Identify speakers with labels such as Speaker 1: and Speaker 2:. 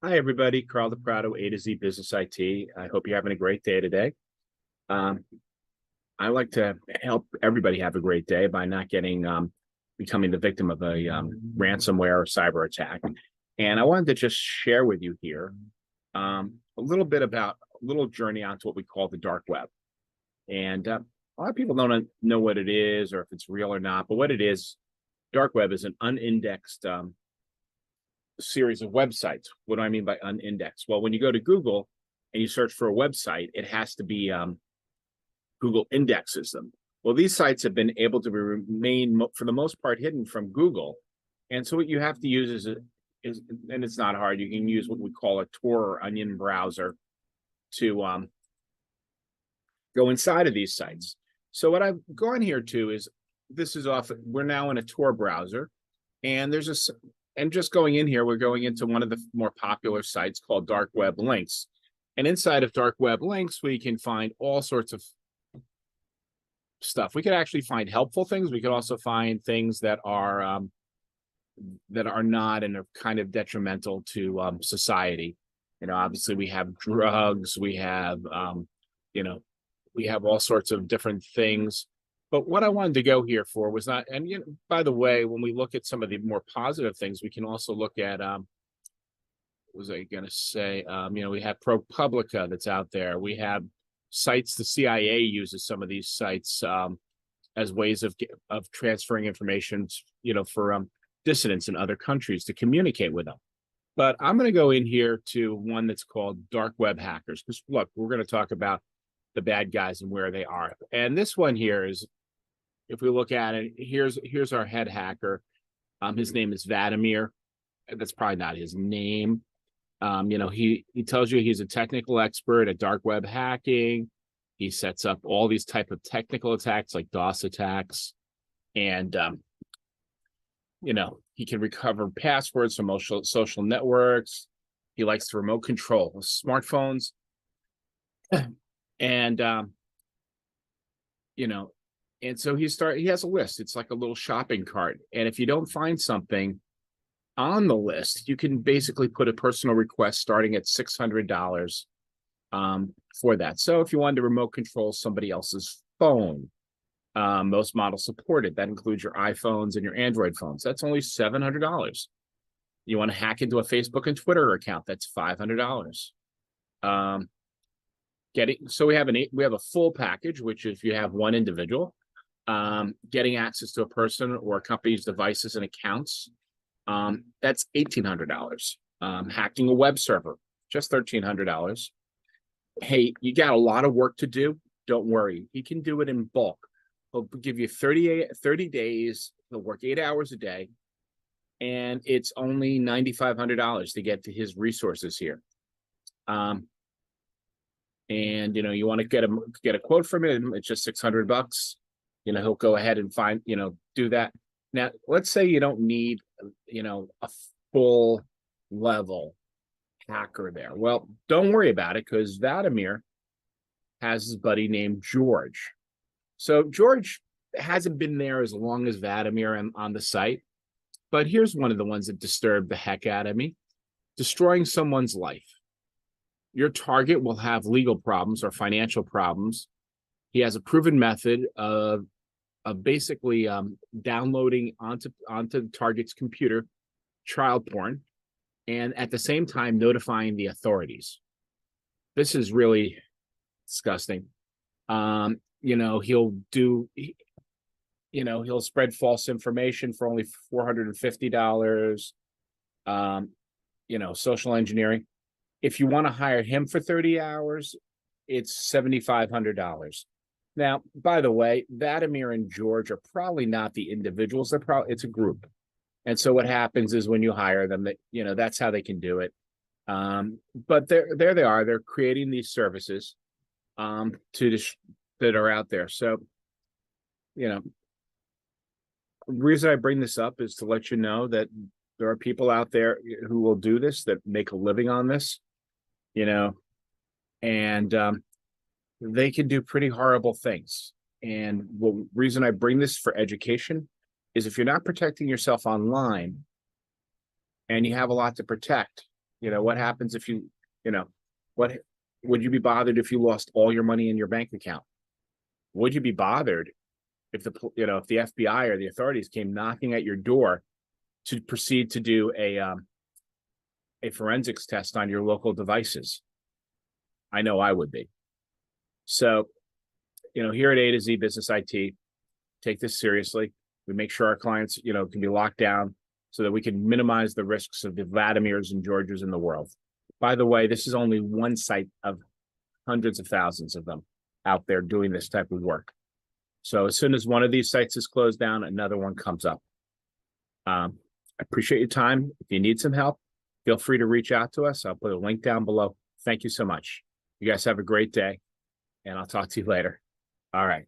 Speaker 1: Hi, everybody. Carl DePrado, A2Z Business IT. I hope you're having a great day today. Um, I like to help everybody have a great day by not becoming the victim of a ransomware or cyber attack. And I wanted to just share with you here a little bit about a little journey onto what we call the dark web. And a lot of people don't know what it is or if it's real or not. But what it is, dark web is an unindexed series of websites. What do I mean by unindexed? Well, when you go to Google and you search for a website, it has to be Google indexes them. Well, these sites have been able to remain, for the most part, hidden from Google. And so what you have to use is and it's not hard. You can use what we call a Tor or Onion browser to go inside of these sites. So what I've gone here to is we're now in a Tor browser, and just going in here, we're going into one of the more popular sites called Dark Web Links. And inside of Dark Web Links, we can find all sorts of stuff. We could actually find helpful things. We could also find things that are not and are kind of detrimental to society. Obviously we have drugs, we have all sorts of different things. But what I wanted to go here for was not, and by the way, when we look at some of the more positive things, we can also look at, what was I going to say? We have ProPublica that's out there. We have sites, the CIA uses some of these sites as ways of transferring information, for dissidents in other countries to communicate with them. But I'm going to go in here to one that's called Dark Web Hackers, because look, we're going to talk about the bad guys and where they are. And this one here is, if we look at it, here's our head hacker. His name is Vladimir. That's probably not his name. He tells you he's a technical expert at dark web hacking. He sets up all these type of technical attacks like DOS attacks, and he can recover passwords from social networks. He likes to remote control smartphones, and and so he has a list. It's like a little shopping cart. And if you don't find something on the list, you can basically put a personal request starting at $600 for that. So if you wanted to remote control somebody else's phone, most models supported. That includes your iPhones and your Android phones. That's only $700. You want to hack into a Facebook and Twitter account, that's $500. So we have a full package, which if you have one individual, getting access to a person or a company's devices and accounts, that's $1,800. Hacking a web server, just $1,300. Hey, you got a lot of work to do. Don't worry. He can do it in bulk. He'll give you 30 days. He'll work 8 hours a day. And it's only $9,500 to get to his resources here. And you want to get a quote from him, it's just $600. He'll go ahead and do that. Now, let's say you don't need, a full level hacker there. Well, don't worry about it, because Vladimir has his buddy named George. So George hasn't been there as long as Vladimir on the site, but here's one of the ones that disturbed the heck out of me: destroying someone's life. Your target will have legal problems or financial problems. He has a proven method of basically downloading onto the target's computer child porn, and at the same time notifying the authorities. This is really disgusting. He'll spread false information for only $450. Social engineering. If you want to hire him for 30 hours, it's $7,500. Now, by the way, Vladimir and George are probably not the individuals. It's a group. And so what happens is when you hire them, that's how they can do it. But there they are. They're creating these services that are out there. So, the reason I bring this up is to let you know that there are people out there who will do this, that make a living on this, and they can do pretty horrible things. And the reason I bring this for education is if you're not protecting yourself online and you have a lot to protect, What happens if you know, what would you be bothered if you lost all your money in your bank account? Would you be bothered if if the FBI or the authorities came knocking at your door to proceed to do a forensics test on your local devices? I know I would be. So, here at A2Z Business IT, take this seriously. We make sure our clients, can be locked down so that we can minimize the risks of the Vladimirs and Georges in the world. By the way, this is only one site of hundreds of thousands of them out there doing this type of work. So as soon as one of these sites is closed down, another one comes up. I appreciate your time. If you need some help, feel free to reach out to us. I'll put a link down below. Thank you so much. You guys have a great day, and I'll talk to you later. All right.